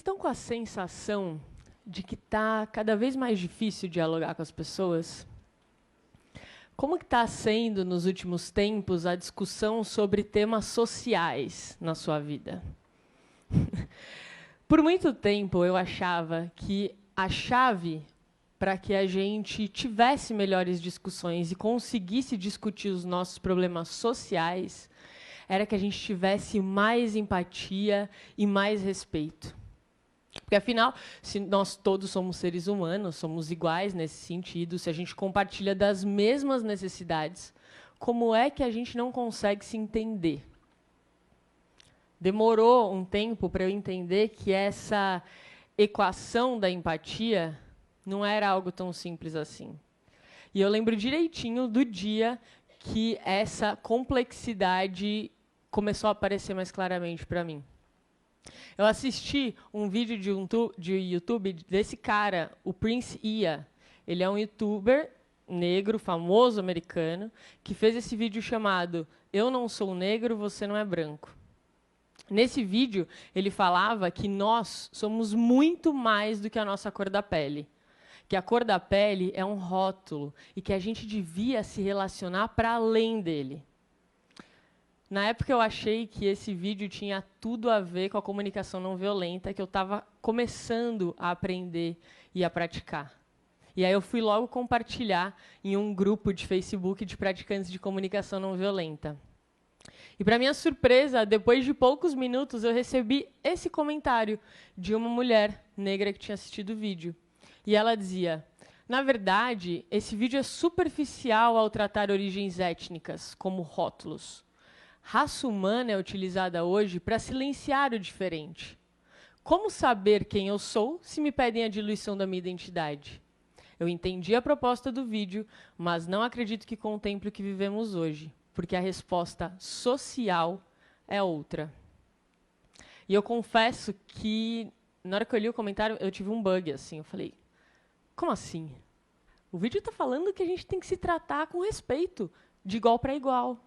Vocês estão com a sensação de que está cada vez mais difícil dialogar com as pessoas? Como que está sendo, nos últimos tempos, a discussão sobre temas sociais na sua vida? Por muito tempo, eu achava que a chave para que a gente tivesse melhores discussões e conseguisse discutir os nossos problemas sociais era que a gente tivesse mais empatia e mais respeito. Porque, afinal, se nós todos somos seres humanos, somos iguais nesse sentido, se a gente compartilha das mesmas necessidades, como é que a gente não consegue se entender? Demorou um tempo para eu entender que essa equação da empatia não era algo tão simples assim. E eu lembro direitinho do dia que essa complexidade começou a aparecer mais claramente para mim. Eu assisti um vídeo de YouTube desse cara, o Prince Iya. Ele é um youtuber negro, famoso, americano, que fez esse vídeo chamado Eu Não Sou Negro, Você Não É Branco. Nesse vídeo, ele falava que nós somos muito mais do que a nossa cor da pele. Que a cor da pele é um rótulo e que a gente devia se relacionar para além dele. Na época, eu achei que esse vídeo tinha tudo a ver com a comunicação não violenta que eu estava começando a aprender e a praticar. E aí eu fui logo compartilhar em um grupo de Facebook de praticantes de comunicação não violenta. E, para minha surpresa, depois de poucos minutos, eu recebi esse comentário de uma mulher negra que tinha assistido o vídeo. E ela dizia: na verdade, esse vídeo é superficial ao tratar origens étnicas como rótulos. Raça humana é utilizada hoje para silenciar o diferente. Como saber quem eu sou se me pedem a diluição da minha identidade? Eu entendi a proposta do vídeo, mas não acredito que contemple o que vivemos hoje, porque a resposta social é outra. E eu confesso que, na hora que eu li o comentário, eu tive um bug, assim. Eu falei, como assim? O vídeo está falando que a gente tem que se tratar com respeito, de igual para igual.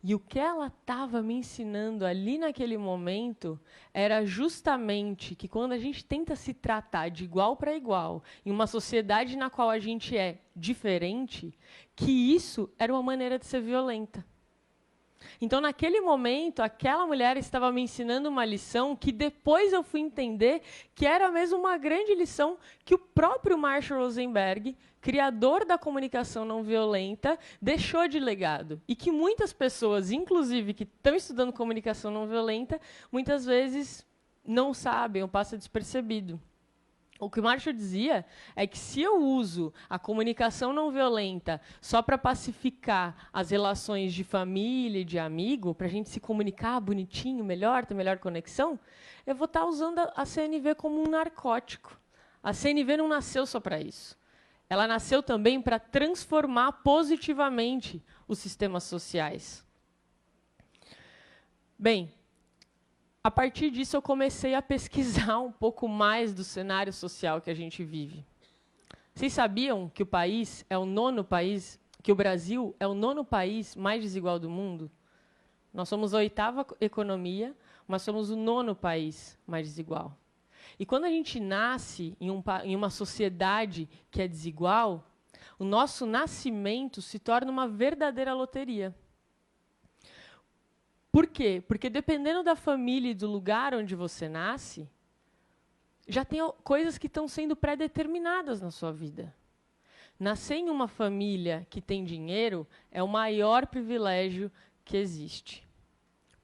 E o que ela estava me ensinando ali naquele momento era justamente que quando a gente tenta se tratar de igual para igual, em uma sociedade na qual a gente é diferente, que isso era uma maneira de ser violenta. Então, naquele momento, aquela mulher estava me ensinando uma lição que depois eu fui entender que era mesmo uma grande lição que o próprio Marshall Rosenberg, criador da comunicação não violenta, deixou de legado. E que muitas pessoas, inclusive que estão estudando comunicação não violenta, muitas vezes não sabem ou passa despercebido. O que o Marshall dizia é que se eu uso a comunicação não violenta só para pacificar as relações de família e de amigo, para a gente se comunicar bonitinho, melhor, ter melhor conexão, eu vou estar usando a CNV como um narcótico. A CNV não nasceu só para isso. Ela nasceu também para transformar positivamente os sistemas sociais. Bem, a partir disso, eu comecei a pesquisar um pouco mais do cenário social que a gente vive. Vocês sabiam que o Brasil é o 9º país mais desigual do mundo? Nós somos a 8ª economia, mas somos o 9º país mais desigual. E quando a gente nasce em uma sociedade que é desigual, o nosso nascimento se torna uma verdadeira loteria. Por quê? Porque dependendo da família e do lugar onde você nasce, já tem coisas que estão sendo pré-determinadas na sua vida. Nascer em uma família que tem dinheiro é o maior privilégio que existe.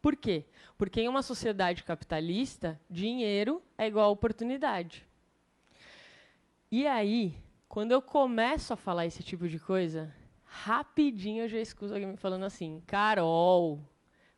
Por quê? Porque em uma sociedade capitalista, dinheiro é igual a oportunidade. E aí, quando eu começo a falar esse tipo de coisa, rapidinho eu já escuto alguém me falando assim, Carol,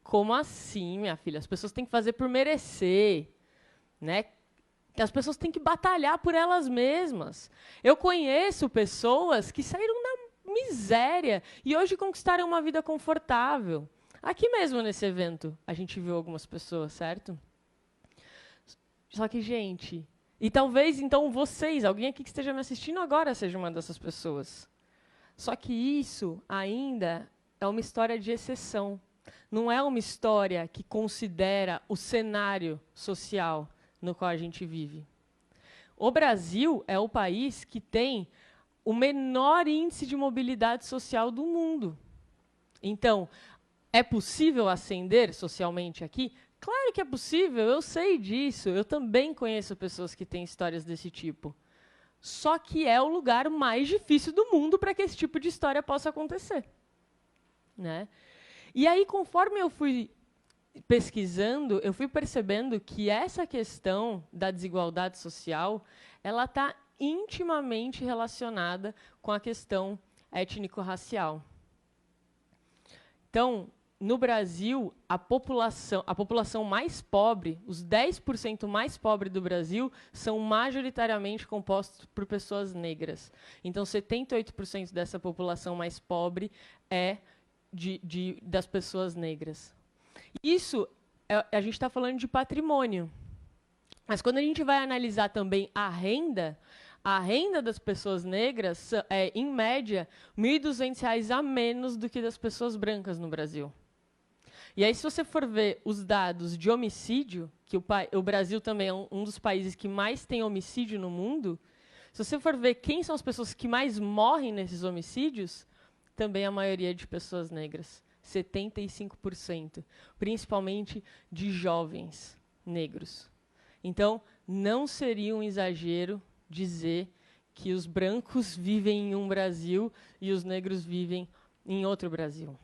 como assim, minha filha? As pessoas têm que fazer por merecer, né? As pessoas têm que batalhar por elas mesmas. Eu conheço pessoas que saíram da miséria e hoje conquistaram uma vida confortável. Aqui mesmo nesse evento, a gente viu algumas pessoas, certo? Só que, gente, e talvez, então, vocês, alguém aqui que esteja me assistindo agora, seja uma dessas pessoas. Só que isso ainda é uma história de exceção. Não é uma história que considera o cenário social no qual a gente vive. O Brasil é o país que tem o menor índice de mobilidade social do mundo. Então, é possível ascender socialmente aqui? Claro que é possível, eu sei disso. Eu também conheço pessoas que têm histórias desse tipo. Só que é o lugar mais difícil do mundo para que esse tipo de história possa acontecer, né? E aí, conforme eu fui pesquisando, eu fui percebendo que essa questão da desigualdade social, ela está intimamente relacionada com a questão étnico-racial. Então, no Brasil, a população mais pobre, os 10% mais pobres do Brasil, são majoritariamente compostos por pessoas negras. Então, 78% dessa população mais pobre é das pessoas negras. Isso, a gente está falando de patrimônio. Mas quando a gente vai analisar também a renda das pessoas negras é, em média, R$ 1.200 a menos do que das pessoas brancas no Brasil. E aí, se você for ver os dados de homicídio, que o Brasil também é um dos países que mais tem homicídio no mundo, se você for ver quem são as pessoas que mais morrem nesses homicídios, também a maioria de pessoas negras, 75%, principalmente de jovens negros. Então, não seria um exagero dizer que os brancos vivem em um Brasil e os negros vivem em outro Brasil.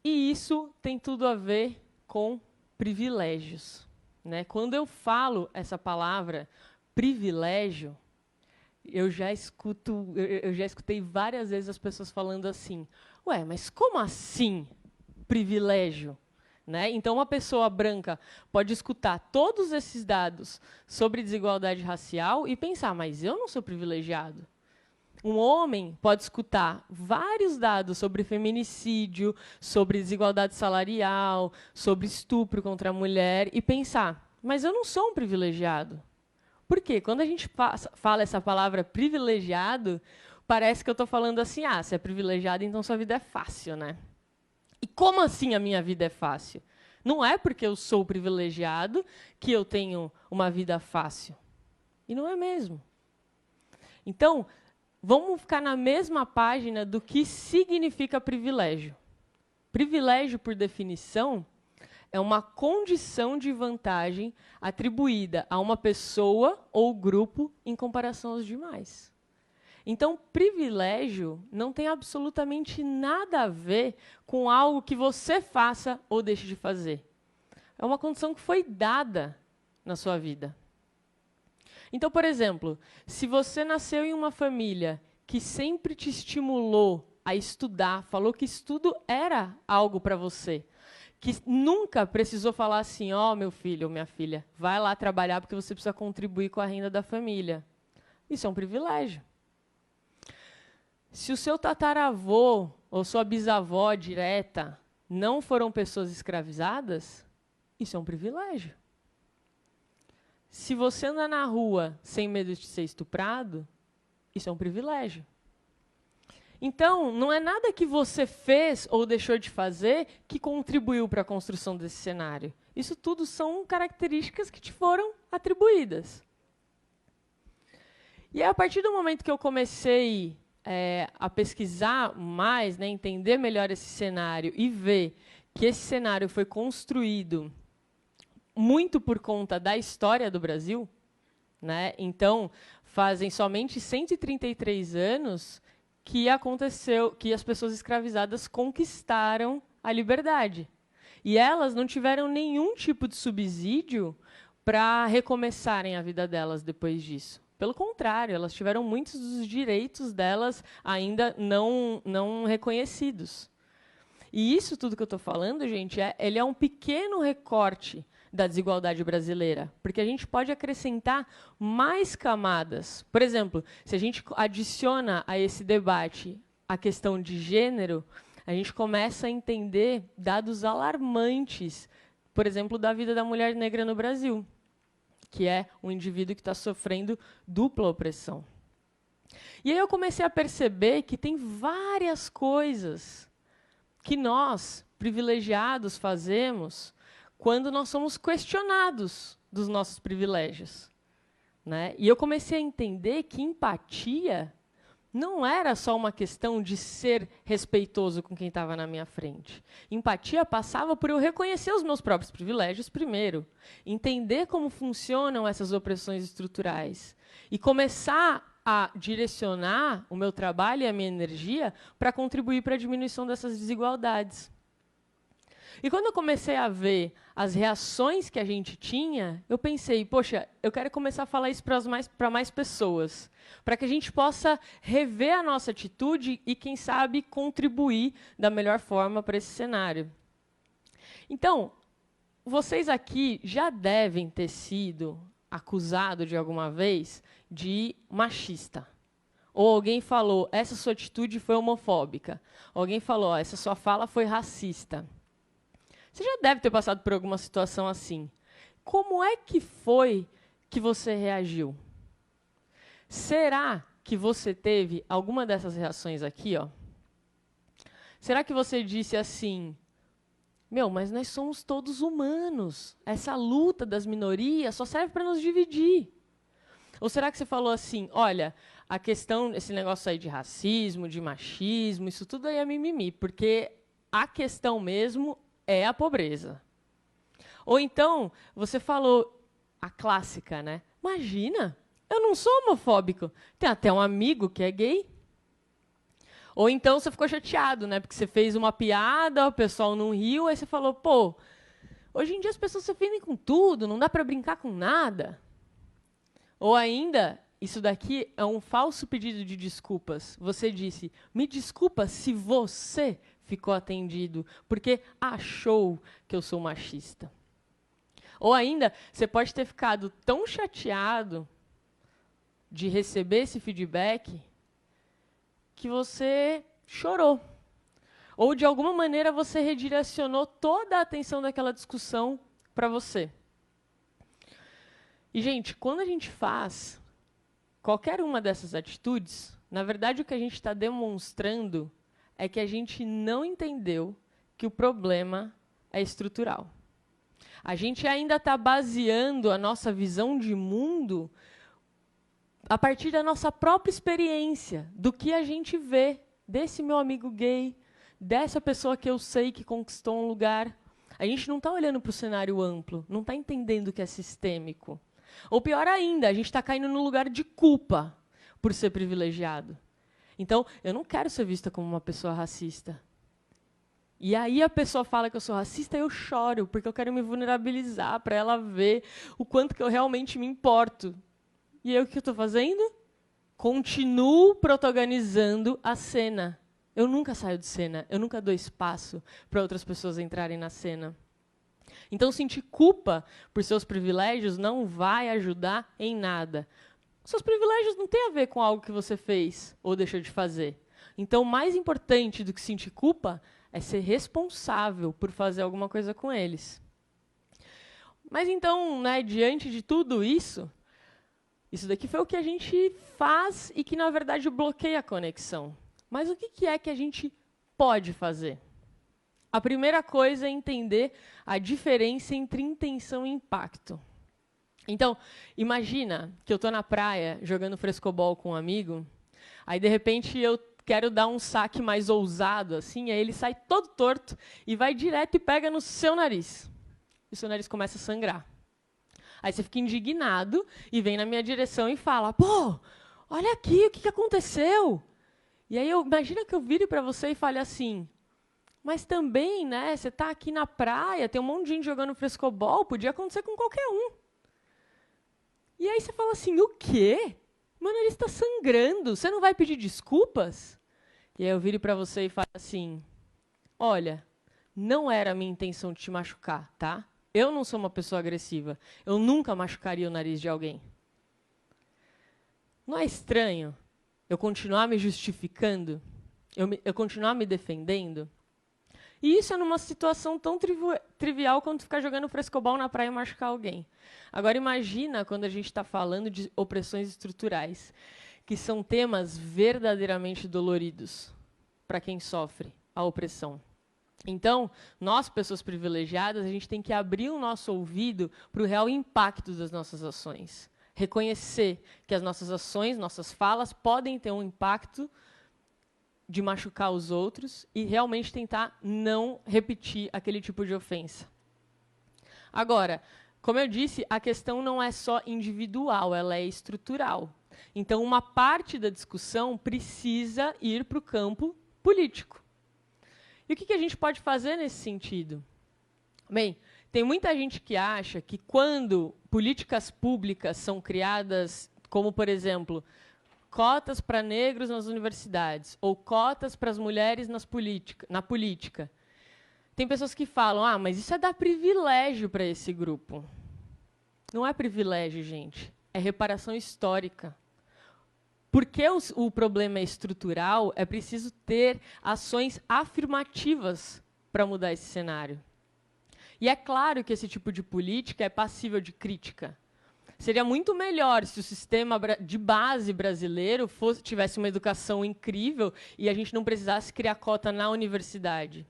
E isso tem tudo a ver com privilégios, né? Quando eu falo essa palavra privilégio, eu já escutei várias vezes as pessoas falando assim: ué, mas como assim privilégio? Né? Então, uma pessoa branca pode escutar todos esses dados sobre desigualdade racial e pensar, mas eu não sou privilegiado. Um homem pode escutar vários dados sobre feminicídio, sobre desigualdade salarial, sobre estupro contra a mulher e pensar, mas eu não sou um privilegiado. Por quê? Quando a gente fala essa palavra privilegiado, parece que eu estou falando assim, você é privilegiado, então sua vida é fácil, né? E como assim a minha vida é fácil? Não é porque eu sou privilegiado que eu tenho uma vida fácil. E não é mesmo. Então, vamos ficar na mesma página do que significa privilégio. Privilégio, por definição, é uma condição de vantagem atribuída a uma pessoa ou grupo em comparação aos demais. Então, privilégio não tem absolutamente nada a ver com algo que você faça ou deixe de fazer. É uma condição que foi dada na sua vida. Então, por exemplo, se você nasceu em uma família que sempre te estimulou a estudar, falou que estudo era algo para você, que nunca precisou falar assim, meu filho ou minha filha, vai lá trabalhar porque você precisa contribuir com a renda da família. Isso é um privilégio. Se o seu tataravô ou sua bisavó direta não foram pessoas escravizadas, isso é um privilégio. Se você anda na rua sem medo de ser estuprado, isso é um privilégio. Então, não é nada que você fez ou deixou de fazer que contribuiu para a construção desse cenário. Isso tudo são características que te foram atribuídas. E aí, a partir do momento que eu comecei a pesquisar mais, né, entender melhor esse cenário e ver que esse cenário foi construído muito por conta da história do Brasil, né? Então, fazem somente 133 anos que aconteceu, que as pessoas escravizadas conquistaram a liberdade. E elas não tiveram nenhum tipo de subsídio para recomeçarem a vida delas depois disso. Pelo contrário, elas tiveram muitos dos direitos delas ainda não reconhecidos. E isso tudo que eu estou falando, gente, ele é um pequeno recorte da desigualdade brasileira, porque a gente pode acrescentar mais camadas. Por exemplo, se a gente adiciona a esse debate a questão de gênero, a gente começa a entender dados alarmantes, por exemplo, da vida da mulher negra no Brasil, que é um indivíduo que está sofrendo dupla opressão. E aí eu comecei a perceber que tem várias coisas que nós, privilegiados, fazemos quando nós somos questionados dos nossos privilégios, né? E eu comecei a entender que empatia não era só uma questão de ser respeitoso com quem estava na minha frente. Empatia passava por eu reconhecer os meus próprios privilégios primeiro, entender como funcionam essas opressões estruturais e começar a direcionar o meu trabalho e a minha energia para contribuir para a diminuição dessas desigualdades. E quando eu comecei a ver as reações que a gente tinha, eu pensei, poxa, eu quero começar a falar isso para mais pessoas, para que a gente possa rever a nossa atitude e, quem sabe, contribuir da melhor forma para esse cenário. Então, vocês aqui já devem ter sido acusados de alguma vez de machista. Ou alguém falou, essa sua atitude foi homofóbica. Ou alguém falou, essa sua fala foi racista. Você já deve ter passado por alguma situação assim. Como é que foi que você reagiu? Será que você teve alguma dessas reações aqui, ó? Será que você disse assim, mas nós somos todos humanos. Essa luta das minorias só serve para nos dividir. Ou será que você falou assim, olha, a questão, esse negócio aí de racismo, de machismo, isso tudo aí é mimimi, porque a questão mesmo é a pobreza. Ou então, você falou a clássica, né? Imagina, eu não sou homofóbico. Tem até um amigo que é gay. Ou então você ficou chateado, né? Porque você fez uma piada, o pessoal não riu, aí você falou, pô, hoje em dia as pessoas se ofendem com tudo, não dá para brincar com nada. Ou ainda, isso daqui é um falso pedido de desculpas. Você disse, me desculpa se você ficou atendido, porque achou que eu sou machista. Ou ainda, você pode ter ficado tão chateado de receber esse feedback que você chorou. Ou, de alguma maneira, você redirecionou toda a atenção daquela discussão para você. E, gente, quando a gente faz qualquer uma dessas atitudes, na verdade, o que a gente está demonstrando é que a gente não entendeu que o problema é estrutural. A gente ainda está baseando a nossa visão de mundo a partir da nossa própria experiência, do que a gente vê desse meu amigo gay, dessa pessoa que eu sei que conquistou um lugar. A gente não está olhando para o cenário amplo, não está entendendo que é sistêmico. Ou pior ainda, a gente está caindo no lugar de culpa por ser privilegiado. Então, eu não quero ser vista como uma pessoa racista. E aí a pessoa fala que eu sou racista e eu choro, porque eu quero me vulnerabilizar para ela ver o quanto que eu realmente me importo. E aí o que eu estou fazendo? Continuo protagonizando a cena. Eu nunca saio de cena, eu nunca dou espaço para outras pessoas entrarem na cena. Então, sentir culpa por seus privilégios não vai ajudar em nada. Seus privilégios não têm a ver com algo que você fez ou deixou de fazer. Então, mais importante do que sentir culpa é ser responsável por fazer alguma coisa com eles. Mas então, né, diante de tudo isso, isso daqui foi o que a gente faz e que, na verdade, bloqueia a conexão. Mas o que é que a gente pode fazer? A primeira coisa é entender a diferença entre intenção e impacto. Então, imagina que eu estou na praia jogando frescobol com um amigo, aí, de repente, eu quero dar um saque mais ousado, assim, aí ele sai todo torto e vai direto e pega no seu nariz. E o seu nariz começa a sangrar. Aí você fica indignado e vem na minha direção e fala, pô, olha aqui, o que aconteceu? E aí, imagina que eu vire para você e fale assim, mas também, né, você está aqui na praia, tem um monte de gente jogando frescobol, podia acontecer com qualquer um. E aí você fala assim, o quê? Meu nariz está sangrando, você não vai pedir desculpas? E aí eu viro para você e falo assim, olha, não era a minha intenção de te machucar, tá? Eu não sou uma pessoa agressiva, eu nunca machucaria o nariz de alguém. Não é estranho eu continuar me justificando? Eu continuar me defendendo? E isso é numa situação tão trivial quanto ficar jogando frescobol na praia e machucar alguém. Agora, imagina quando a gente está falando de opressões estruturais, que são temas verdadeiramente doloridos para quem sofre a opressão. Então, nós, pessoas privilegiadas, a gente tem que abrir o nosso ouvido para o real impacto das nossas ações. Reconhecer que as nossas ações, nossas falas, podem ter um impacto de machucar os outros e realmente tentar não repetir aquele tipo de ofensa. Agora, como eu disse, a questão não é só individual, ela é estrutural. Então, uma parte da discussão precisa ir para o campo político. E o que a gente pode fazer nesse sentido? Bem, tem muita gente que acha que quando políticas públicas são criadas, como, por exemplo, cotas para negros nas universidades, ou cotas para as mulheres na política, tem pessoas que falam, mas isso é dar privilégio para esse grupo. Não é privilégio, gente. É reparação histórica. Porque o problema é estrutural, é preciso ter ações afirmativas para mudar esse cenário. E é claro que esse tipo de política é passível de crítica. Seria muito melhor se o sistema de base brasileiro tivesse uma educação incrível e a gente não precisasse criar cota na universidade.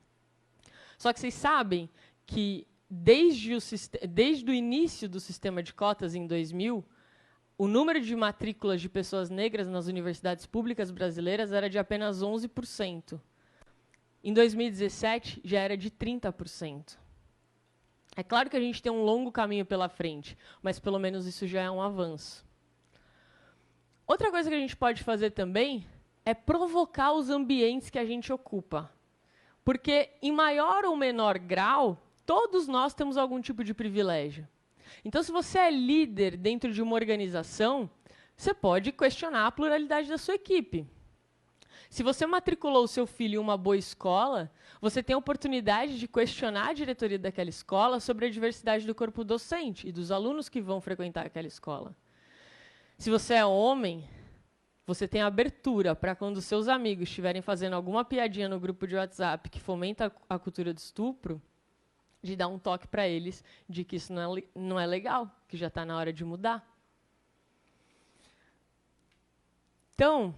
Só que vocês sabem que, desde o início do sistema de cotas, em 2000, o número de matrículas de pessoas negras nas universidades públicas brasileiras era de apenas 11%. Em 2017, já era de 30%. É claro que a gente tem um longo caminho pela frente, mas pelo menos isso já é um avanço. Outra coisa que a gente pode fazer também é provocar os ambientes que a gente ocupa. Porque, em maior ou menor grau, todos nós temos algum tipo de privilégio. Então, se você é líder dentro de uma organização, você pode questionar a pluralidade da sua equipe. Se você matriculou o seu filho em uma boa escola, você tem a oportunidade de questionar a diretoria daquela escola sobre a diversidade do corpo docente e dos alunos que vão frequentar aquela escola. Se você é homem, você tem abertura para, quando seus amigos estiverem fazendo alguma piadinha no grupo de WhatsApp que fomenta a cultura do estupro, de dar um toque para eles de que isso não é legal, que já está na hora de mudar. Então,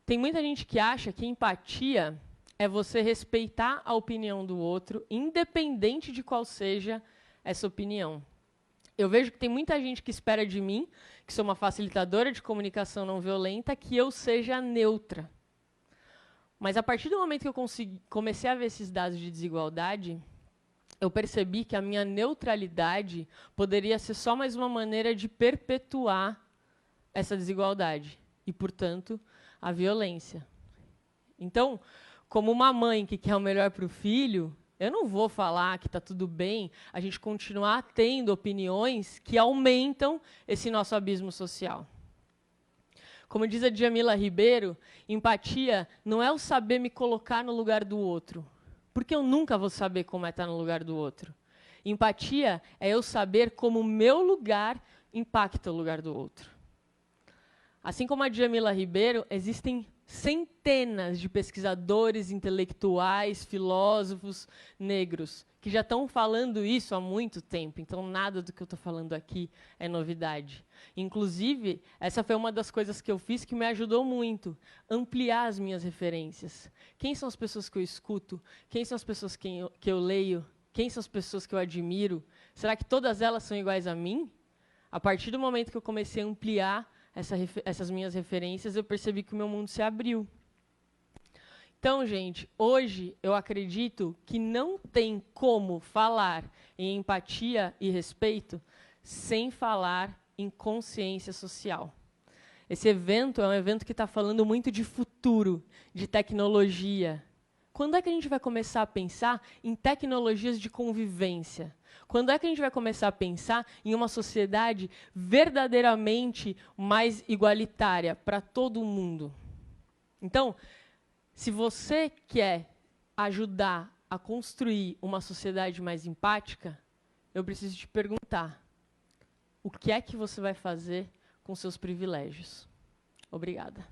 tem muita gente que acha que empatia é você respeitar a opinião do outro, independente de qual seja essa opinião. Eu vejo que tem muita gente que espera de mim, que sou uma facilitadora de comunicação não violenta, que eu seja neutra. Mas, a partir do momento que eu comecei a ver esses dados de desigualdade, eu percebi que a minha neutralidade poderia ser só mais uma maneira de perpetuar essa desigualdade e, portanto, a violência. Então, como uma mãe que quer o melhor para o filho, eu não vou falar que está tudo bem a gente continuar tendo opiniões que aumentam esse nosso abismo social. Como diz a Djamila Ribeiro, empatia não é o saber me colocar no lugar do outro, porque eu nunca vou saber como é estar no lugar do outro. Empatia é eu saber como o meu lugar impacta o lugar do outro. Assim como a Djamila Ribeiro, existem centenas de pesquisadores, intelectuais, filósofos negros que já estão falando isso há muito tempo, então nada do que eu estou falando aqui é novidade. Inclusive, essa foi uma das coisas que eu fiz que me ajudou muito, ampliar as minhas referências. Quem são as pessoas que eu escuto? Quem são as pessoas que eu leio? Quem são as pessoas que eu admiro? Será que todas elas são iguais a mim? A partir do momento que eu comecei a ampliar essas minhas referências, eu percebi que o meu mundo se abriu. Então, gente, hoje eu acredito que não tem como falar em empatia e respeito sem falar em consciência social. Esse evento é um evento que está falando muito de futuro, de tecnologia. Quando é que a gente vai começar a pensar em tecnologias de convivência? Quando é que a gente vai começar a pensar em uma sociedade verdadeiramente mais igualitária para todo mundo? Então, se você quer ajudar a construir uma sociedade mais empática, eu preciso te perguntar: o que é que você vai fazer com seus privilégios? Obrigada.